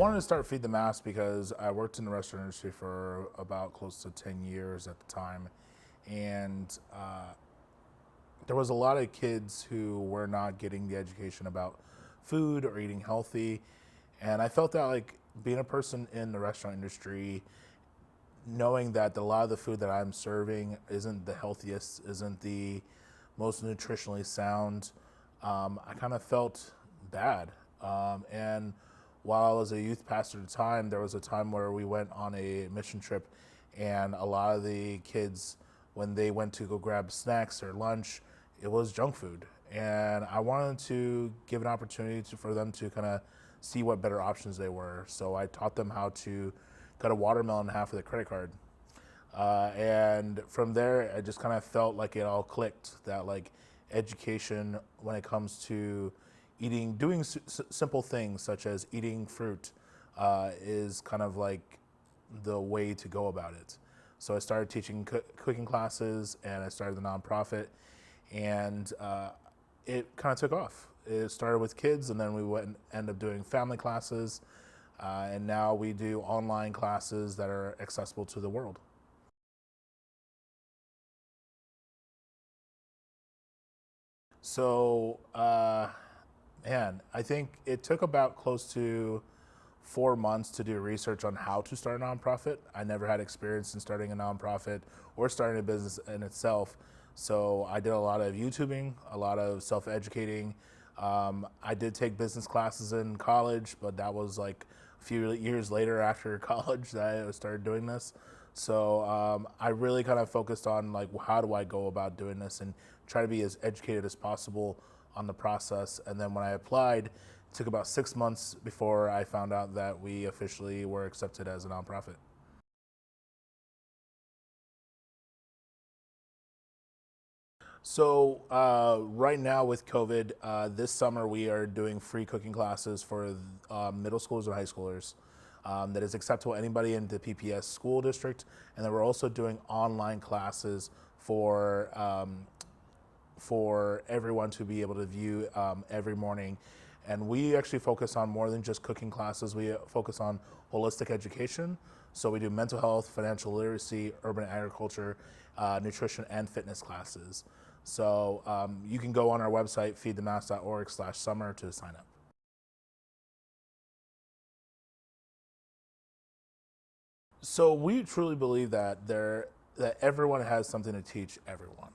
wanted to start Feed the Mass because I worked in the restaurant industry for about close to 10 years at the time. And there was a lot of kids who were not getting the education about food or eating healthy. And I felt that like being a person in the restaurant industry, knowing that a lot of the food that I'm serving isn't the healthiest, isn't the most nutritionally sound, I kind of felt bad. And while I was a youth pastor at the time, there was a time where we went on a mission trip, and a lot of the kids, when they went to go grab snacks or lunch, it was junk food. And I wanted to give an opportunity for them to kind of see what better options they were. So I taught them how to cut a watermelon in half with a credit card. And from there, I just kind of felt like it all clicked, that like education when it comes to eating, doing simple things such as eating fruit is kind of like the way to go about it. So I started teaching cooking classes, and I started the nonprofit, and it kind of took off. It started with kids, and then we went and ended up doing family classes, and now we do online classes that are accessible to the world. So, man, I think it took about close to 4 months to do research on how to start a nonprofit. I never had experience in starting a nonprofit or starting a business in itself. So I did a lot of YouTubing, a lot of self-educating. I did take business classes in college, but that was like a few years later after college that I started doing this. So I really kind of focused on like how do I go about doing this and try to be as educated as possible on the process. And then when I applied, it took about 6 months before I found out that we officially were accepted as a nonprofit. So right now with COVID, this summer we are doing free cooking classes for middle schoolers and high schoolers. That is acceptable to anybody in the PPS school district, and then we're also doing online classes for everyone to be able to view every morning. And we actually focus on more than just cooking classes. We focus on holistic education. So we do mental health, financial literacy, urban agriculture, nutrition, and fitness classes. So you can go on our website, feedthemass.org/summer to sign up. So we truly believe that everyone has something to teach everyone.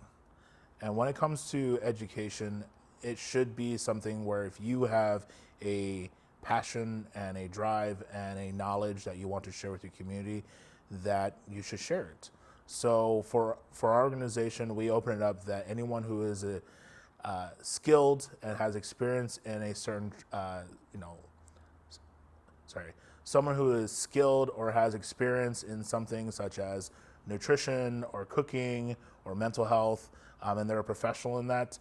And when it comes to education, it should be something where if you have a passion and a drive and a knowledge that you want to share with your community, that you should share it. So for our organization, we open it up that anyone who is skilled and has experience in a certain, you know, sorry, someone who is skilled or has experience in something such as nutrition or cooking or mental health, and they're a professional in that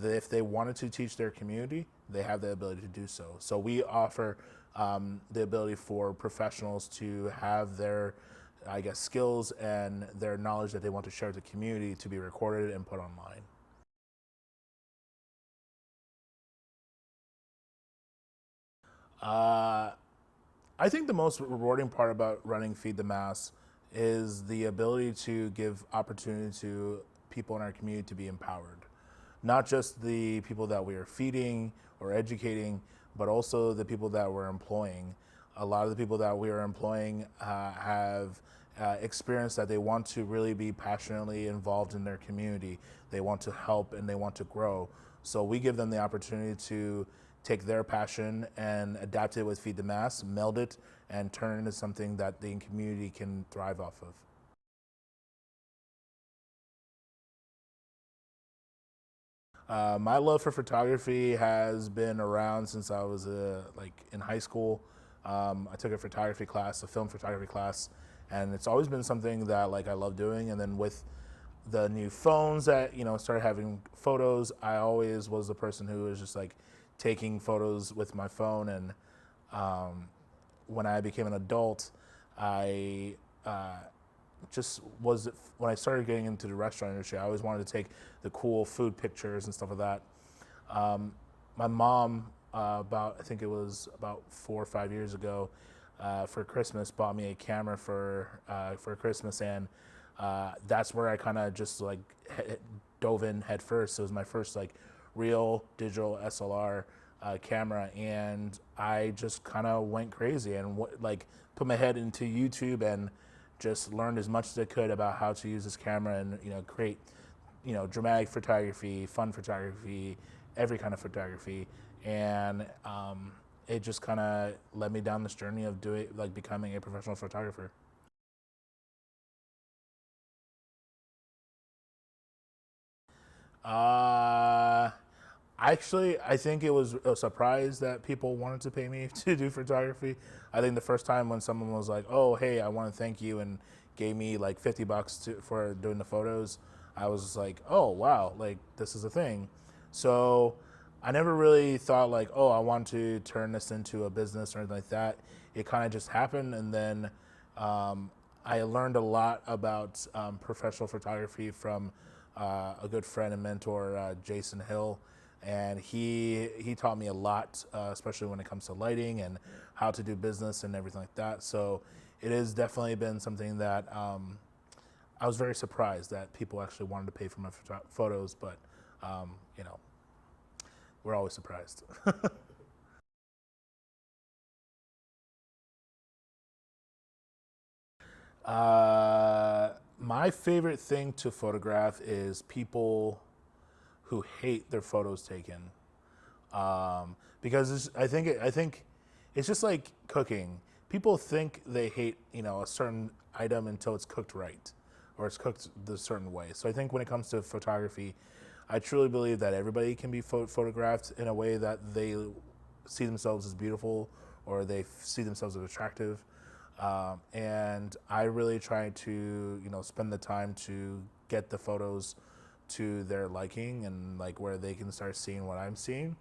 if they wanted to teach their community, they have the ability to do so. So we offer the ability for professionals to have their, I guess, skills and their knowledge that they want to share with the community to be recorded and put online. Uh, I think the most rewarding part about running Feed the Mass is the ability to give opportunity to people in our community to be empowered. Not just the people that we are feeding or educating, but also the people that we're employing. A lot of the people that we are employing have experience that they want to really be passionately involved in their community. They want to help and they want to grow. So we give them the opportunity to take their passion and adapt it with Feed the Mass, meld it, and turn it into something that the community can thrive off of. My love for photography has been around since I was like in high school. I took a photography class, a film photography class, and it's always been something that like I love doing. And then with the new phones that started having photos, I always was the person who was just like taking photos with my phone. And um, when I became an adult, I just was when I started getting into the restaurant industry, I always wanted to take the cool food pictures and stuff like that. My mom I think it was about 4 or 5 years ago, for Christmas, bought me a camera for Christmas, and that's where I kind of just like dove in head first. It was my first like real digital SLR camera, and I just kind of went crazy and like put my head into YouTube and just learned as much as I could about how to use this camera and create dramatic photography, fun photography, every kind of photography, and it just kind of led me down this journey of becoming a professional photographer. Uh, Actually, I think it was a surprise that people wanted to pay me to do photography. I think the first time when someone was like, "Oh, hey, I want to thank you," and gave me like $50 for doing the photos, I was just like, "Oh, wow, like this is a thing." So I never really thought like, "Oh, I want to turn this into a business or anything like that." It kind of just happened, and then um, I learned a lot about professional photography from a good friend and mentor, Jason Hill, and he taught me a lot, especially when it comes to lighting and how to do business and everything like that. So it has definitely been something that I was very surprised that people actually wanted to pay for my photos, but um, you know, we're always surprised. My favorite thing to photograph is people who hate their photos taken, because I think it's just like cooking. People think they hate a certain item until it's cooked right, or it's cooked the certain way. So I think when it comes to photography, I truly believe that everybody can be photographed in a way that they see themselves as beautiful, or they see themselves as attractive. And I really try to spend the time to get the photos to their liking, and like where they can start seeing what I'm seeing.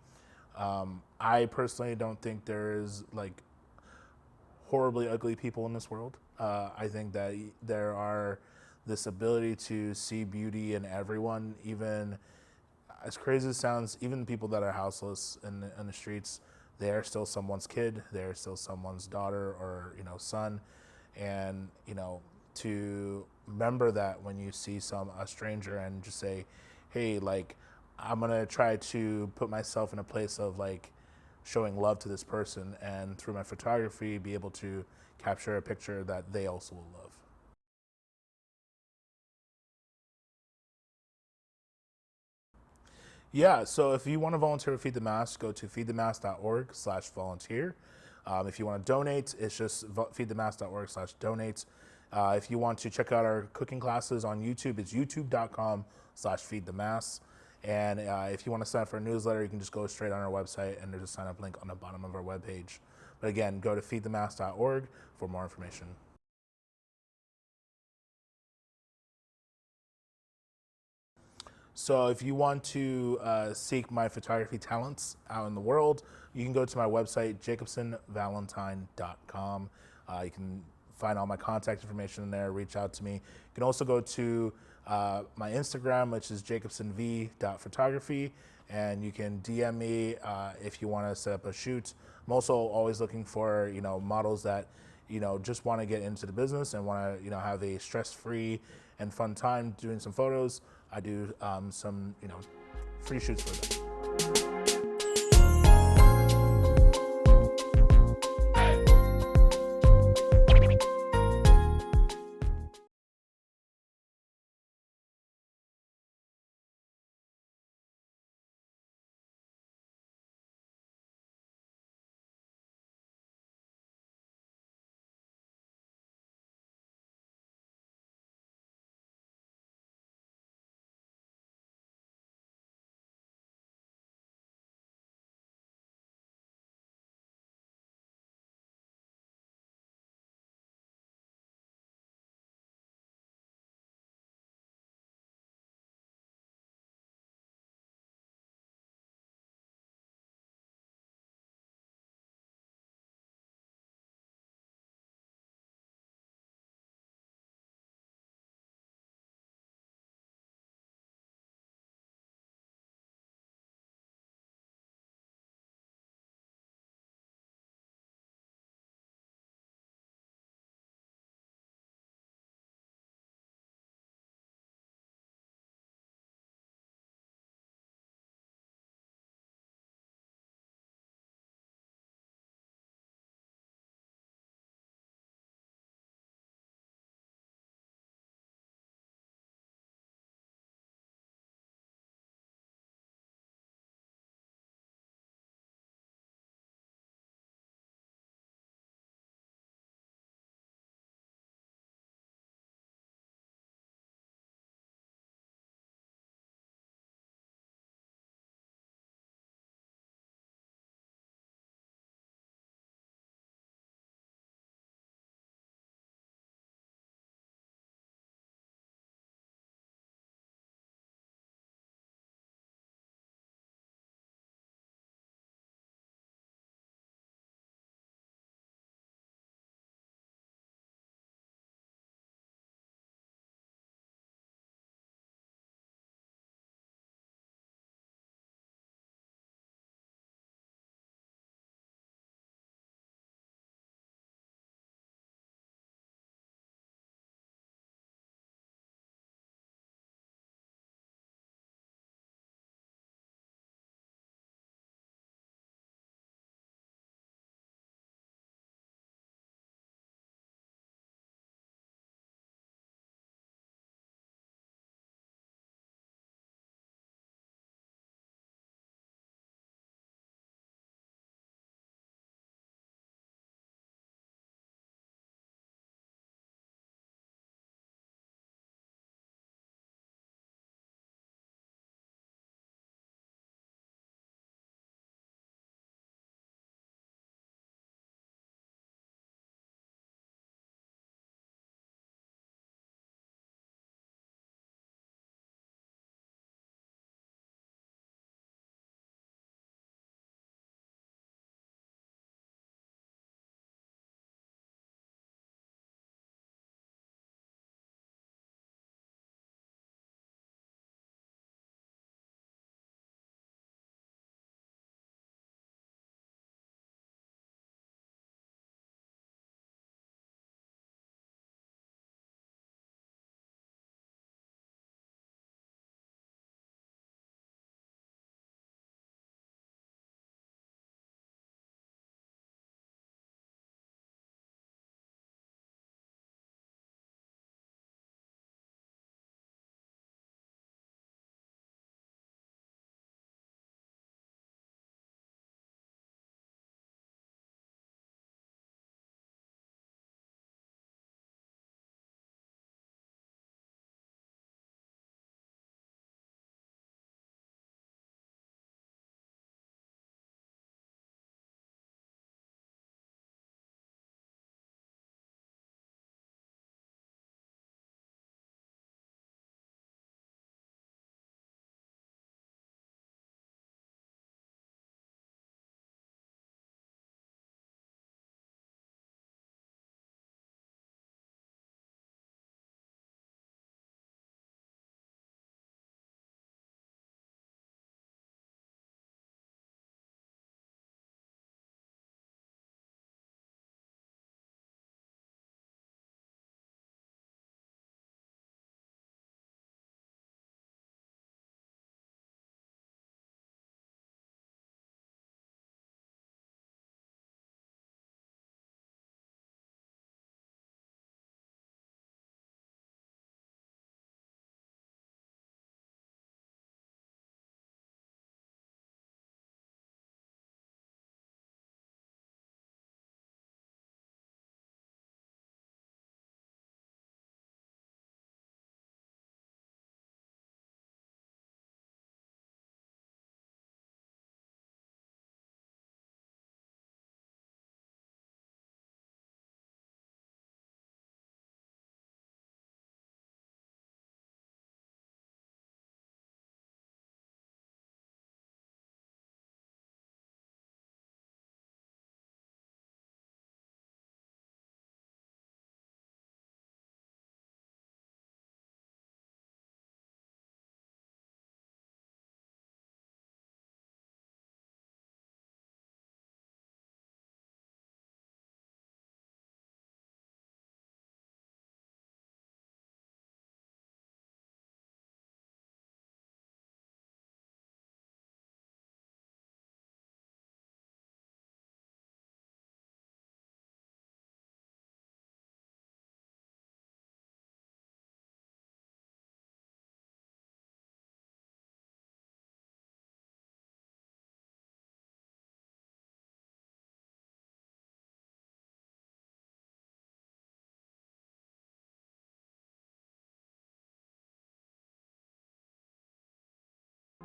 I personally don't think there is like horribly ugly people in this world. I think that there are this ability to see beauty in everyone, even as crazy as it sounds, even people that are houseless in the streets, they are still someone's kid. They are still someone's daughter or son, and to remember that when you see a stranger and just say, hey, like I'm gonna try to put myself in a place of like showing love to this person, and through my photography, be able to capture a picture that they also will love. Yeah, so if you want to volunteer with Feed the Mass, go to feedthemass.org/volunteer. If you want to donate, it's just feedthemass.org/donate. If you want to check out our cooking classes on YouTube, it's youtube.com/feedthemass. And if you want to sign up for a newsletter, you can just go straight on our website, and there's a sign up link on the bottom of our webpage. But again, go to feedthemass.org for more information. So if you want to seek my photography talents out in the world, you can go to my website, jacobsenvalentine.com. You can find all my contact information in there, reach out to me. You can also go to my Instagram, which is jacobsenv.photography, and you can DM me if you want to set up a shoot. I'm also always looking for models that just want to get into the business and want to have a stress-free and fun time doing some photos. I do some free shoots for them.